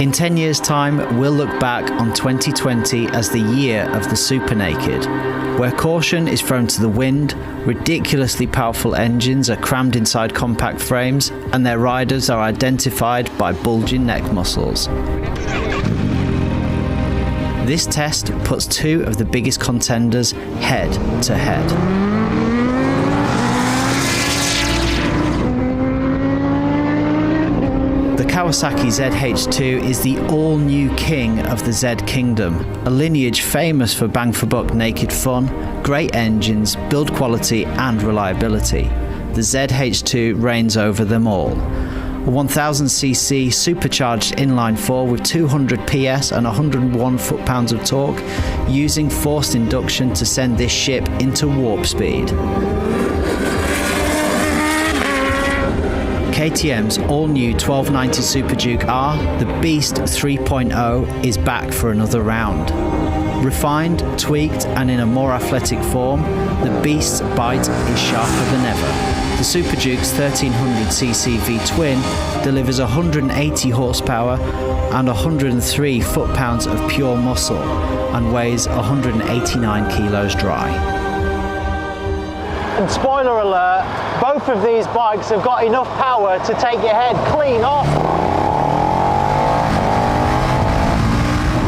In 10 years' time, we'll look back on 2020 as the year of the super naked, where caution is thrown to the wind, ridiculously powerful engines are crammed inside compact frames, and their riders are identified by bulging neck muscles. This test puts two of the biggest contenders head to head. The Kawasaki ZH2 is the all-new king of the Z Kingdom, a lineage famous for bang-for-buck naked fun, great engines, build quality and reliability. The ZH2 reigns over them all. A 1000cc supercharged inline-4 with 200 PS and 101 foot-pounds of torque, using forced induction to send this ship into warp speed. KTM's all-new 1290 Super Duke R, the Beast 3.0, is back for another round. Refined, tweaked, and in a more athletic form, the Beast's bite is sharper than ever. The Super Duke's 1300cc V-twin delivers 180 horsepower and 103 foot-pounds of pure muscle and weighs 189 kilos dry. And spoiler alert, both of these bikes have got enough power to take your head clean off.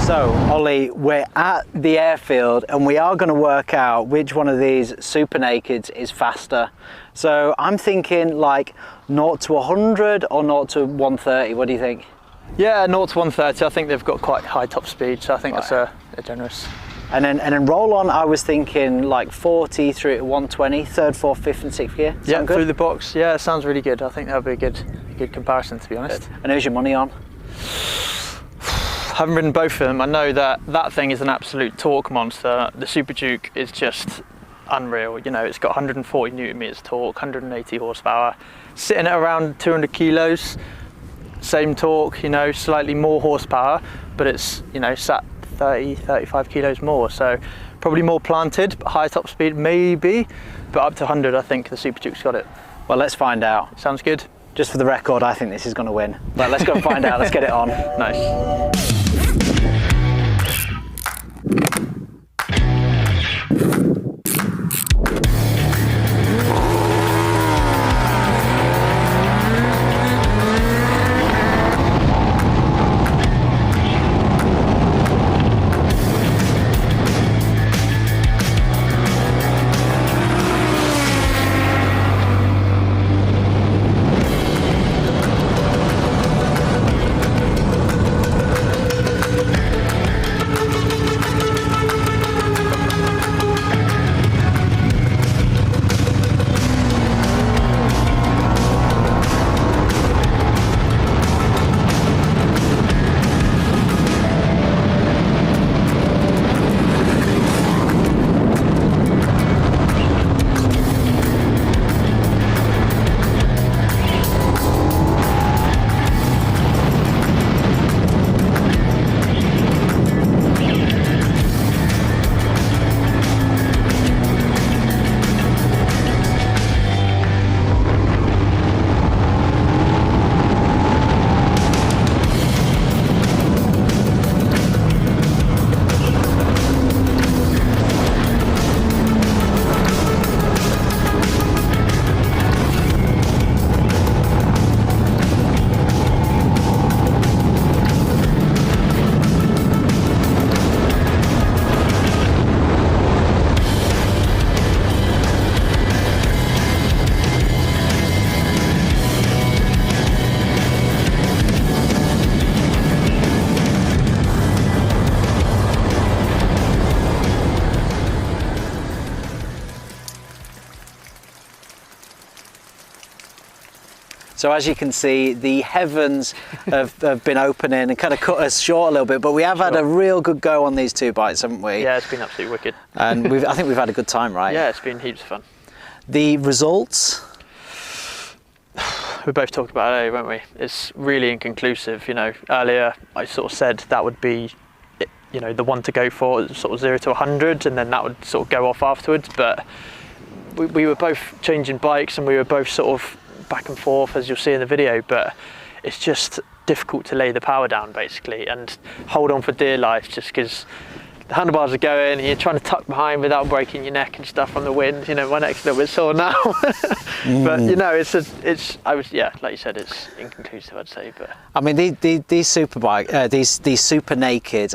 So, Ollie, we're at the airfield and we are going to work out which one of these super nakeds is faster. So I'm thinking like 0 to 100 or 0 to 130, what do you think? Yeah, 0 to 130, I think they've got quite high top speed, so I think that's a generous. And then roll on, I was thinking like 40 through to 120, third, fourth, fifth and sixth gear. Yeah, Sound good? through the box. Yeah, it sounds really good. I think that would be a good comparison, to be honest. And who's your money on? I haven't ridden both of them. I know that thing is an absolute torque monster. The Super Duke is just unreal. You know, it's got 140 Newton meters torque, 180 horsepower, sitting at around 200 kilos. Same torque, you know, slightly more horsepower, but it's, you know, sat 30, 35 kilos more, so probably more planted, but higher top speed maybe, but up to 100 I think the Super Duke's got it. Well, let's find out. Sounds good. Just for the record, I think this is going to win. But let's go and find out, let's get it on. Nice. So as you can see, the heavens have been opening and kind of cut us short a little bit, but we have had a real good go on these two bikes, haven't we? Yeah, it's been absolutely wicked. And I think we've had a good time, right? Yeah, it's been heaps of fun. The results? We both talked about it earlier, weren't we? It's really inconclusive. You know, earlier I sort of said that would be, you know, the one to go for, sort of 0 to 100, and then that would sort of go off afterwards. But we were both changing bikes and we were both sort of back and forth, as you'll see in the video. But it's just difficult to lay the power down basically and hold on for dear life, just because the handlebars are going and you're trying to tuck behind without breaking your neck and stuff from the wind. You know, my neck's a little bit sore now. But you know, like you said, it's inconclusive, I'd say. But I mean, these super naked,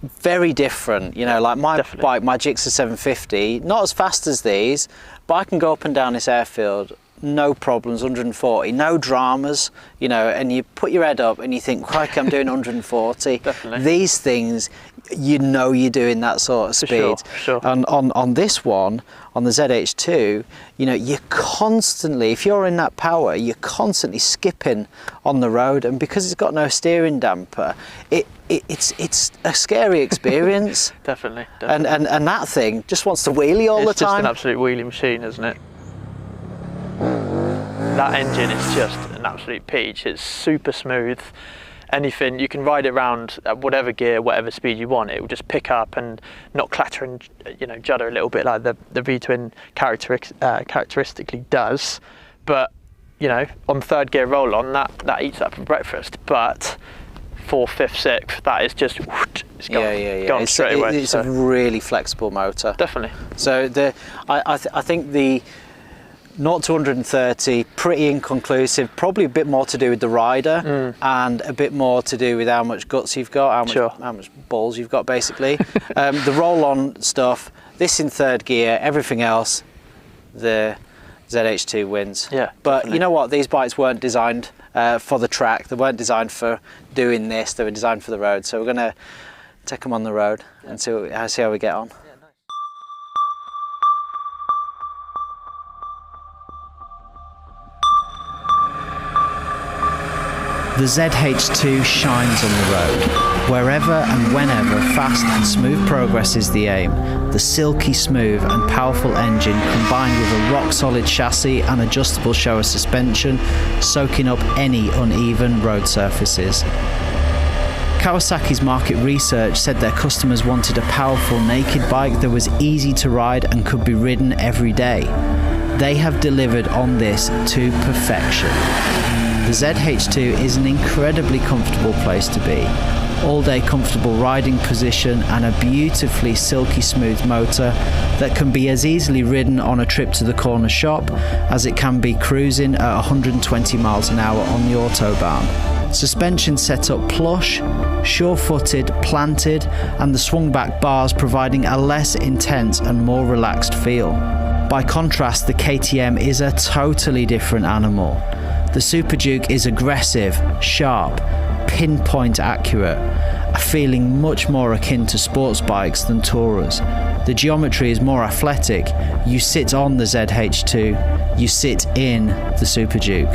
very different. You know, like my definitely. bike, my Gixxer 750, not as fast as these, but I can go up and down this airfield, no problems, 140, no dramas, you know, and you put your head up and you think, crikey, I'm doing 140. Definitely. These things, you know you're doing that sort of speed. Sure. And on this one, on the ZH2, you know, you're constantly, if you're in that power, you're constantly skipping on the road, and because it's got no steering damper, it's a scary experience. Definitely. And that thing just wants to wheelie all the time. It's just an absolute wheelie machine, isn't it? That engine is just an absolute peach. It's super smooth. Anything, you can ride it around at whatever gear, whatever speed you want. It will just pick up and not clatter and, you know, judder a little bit like the V-twin characteristically does. But, you know, on third gear roll on, that eats up for breakfast. But fourth, fifth, sixth, that is just, it's gone, gone straight away. It's a really flexible motor. Definitely. So I think the 0 to 130, pretty inconclusive, probably a bit more to do with the rider and a bit more to do with how much guts you've got, how much balls you've got basically. The roll-on stuff, this in third gear, everything else, the ZH2 wins. Yeah, but definitely. You know what, these bikes weren't designed for the track, they weren't designed for doing this, they were designed for the road. So we're going to take them on the road and see how we get on. The ZH2 shines on the road. Wherever and whenever fast and smooth progress is the aim, the silky smooth and powerful engine combined with a rock-solid chassis and adjustable shower suspension, soaking up any uneven road surfaces. Kawasaki's market research said their customers wanted a powerful naked bike that was easy to ride and could be ridden every day. They have delivered on this to perfection. The ZH2 is an incredibly comfortable place to be. All-day comfortable riding position and a beautifully silky smooth motor that can be as easily ridden on a trip to the corner shop as it can be cruising at 120 miles an hour on the Autobahn. Suspension set up plush, sure-footed, planted, and the swung-back bars providing a less intense and more relaxed feel. By contrast, the KTM is a totally different animal. The Super Duke is aggressive, sharp, pinpoint accurate, a feeling much more akin to sports bikes than tourers. The geometry is more athletic. You sit on the ZH2, you sit in the Super Duke.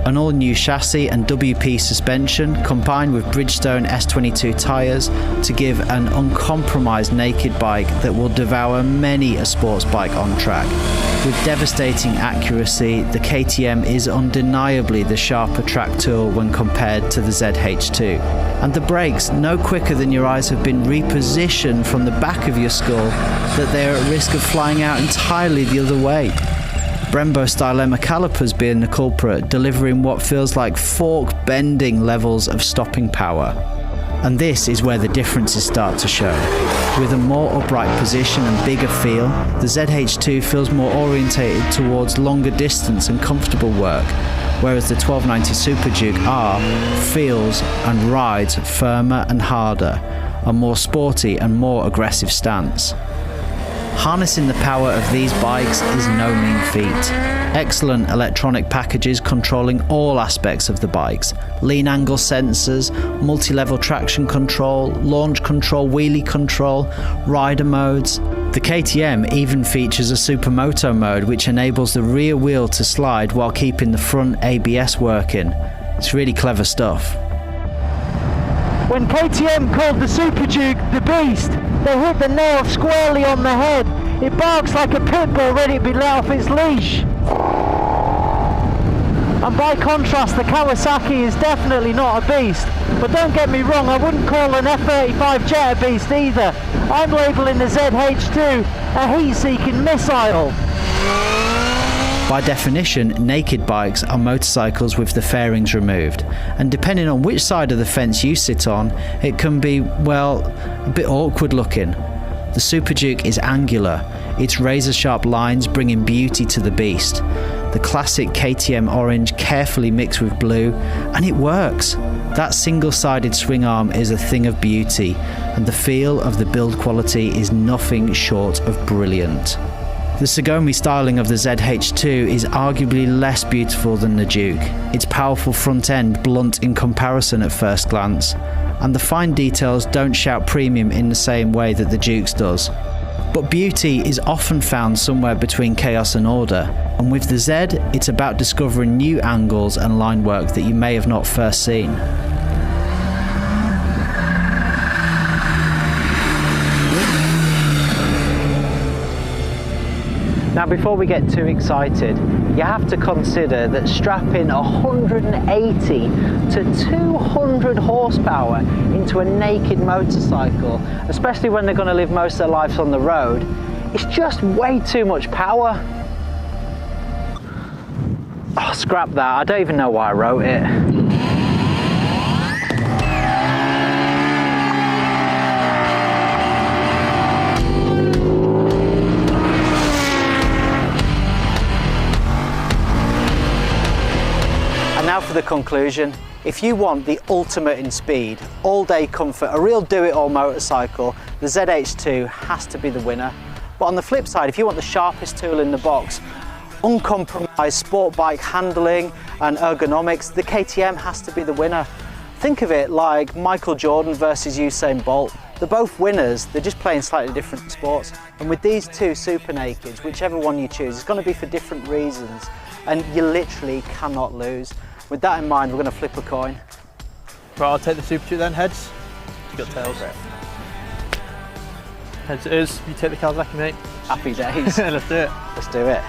An all-new chassis and WP suspension combined with Bridgestone S22 tyres to give an uncompromised naked bike that will devour many a sports bike on track. With devastating accuracy, the KTM is undeniably the sharper track tool when compared to the ZH2. And the brakes, no quicker than your eyes have been repositioned from the back of your skull that they are at risk of flying out entirely the other way. Brembo Stylema calipers being the culprit, delivering what feels like fork-bending levels of stopping power. And this is where the differences start to show. With a more upright position and bigger feel, the ZH2 feels more orientated towards longer distance and comfortable work, whereas the 1290 Super Duke R feels and rides firmer and harder, a more sporty and more aggressive stance. Harnessing the power of these bikes is no mean feat. Excellent electronic packages controlling all aspects of the bikes. Lean angle sensors, multi-level traction control, launch control, wheelie control, rider modes. The KTM even features a supermoto mode which enables the rear wheel to slide while keeping the front ABS working. It's really clever stuff. When KTM called the Super Duke the Beast, they hit the nail squarely on the head. It barks like a pit bull ready to be let off its leash. And by contrast, the Kawasaki is definitely not a beast. But don't get me wrong, I wouldn't call an F-35 jet a beast either. I'm labelling the ZH2 a heat-seeking missile. By definition, naked bikes are motorcycles with the fairings removed, and depending on which side of the fence you sit on, it can be, well, a bit awkward looking. The Super Duke is angular, its razor-sharp lines bringing beauty to the beast. The classic KTM orange carefully mixed with blue, and it works. That single-sided swing arm is a thing of beauty, and the feel of the build quality is nothing short of brilliant. The Sugomi styling of the ZH2 is arguably less beautiful than the Duke, its powerful front end blunt in comparison at first glance, and the fine details don't shout premium in the same way that the Duke's does. But beauty is often found somewhere between chaos and order, and with the Z, it's about discovering new angles and line work that you may have not first seen. Now before we get too excited, you have to consider that strapping 180 to 200 horsepower into a naked motorcycle, especially when they're going to live most of their lives on the road, it's just way too much power. Oh, scrap that, I don't even know why I wrote it. Now for the conclusion. If you want the ultimate in speed, all-day comfort, a real do-it-all motorcycle, the ZH2 has to be the winner. But on the flip side, if you want the sharpest tool in the box, uncompromised sport bike handling and ergonomics, the KTM has to be the winner. Think of it like Michael Jordan versus Usain Bolt. They're both winners, they're just playing slightly different sports. And with these two Super Nakeds, whichever one you choose, it's going to be for different reasons, and you literally cannot lose. With that in mind, we're going to flip a coin. Right, I'll take the Super Duke then, heads. You got tails. Heads it is, you take the Kawasaki, mate. Happy days. Let's do it. Let's do it.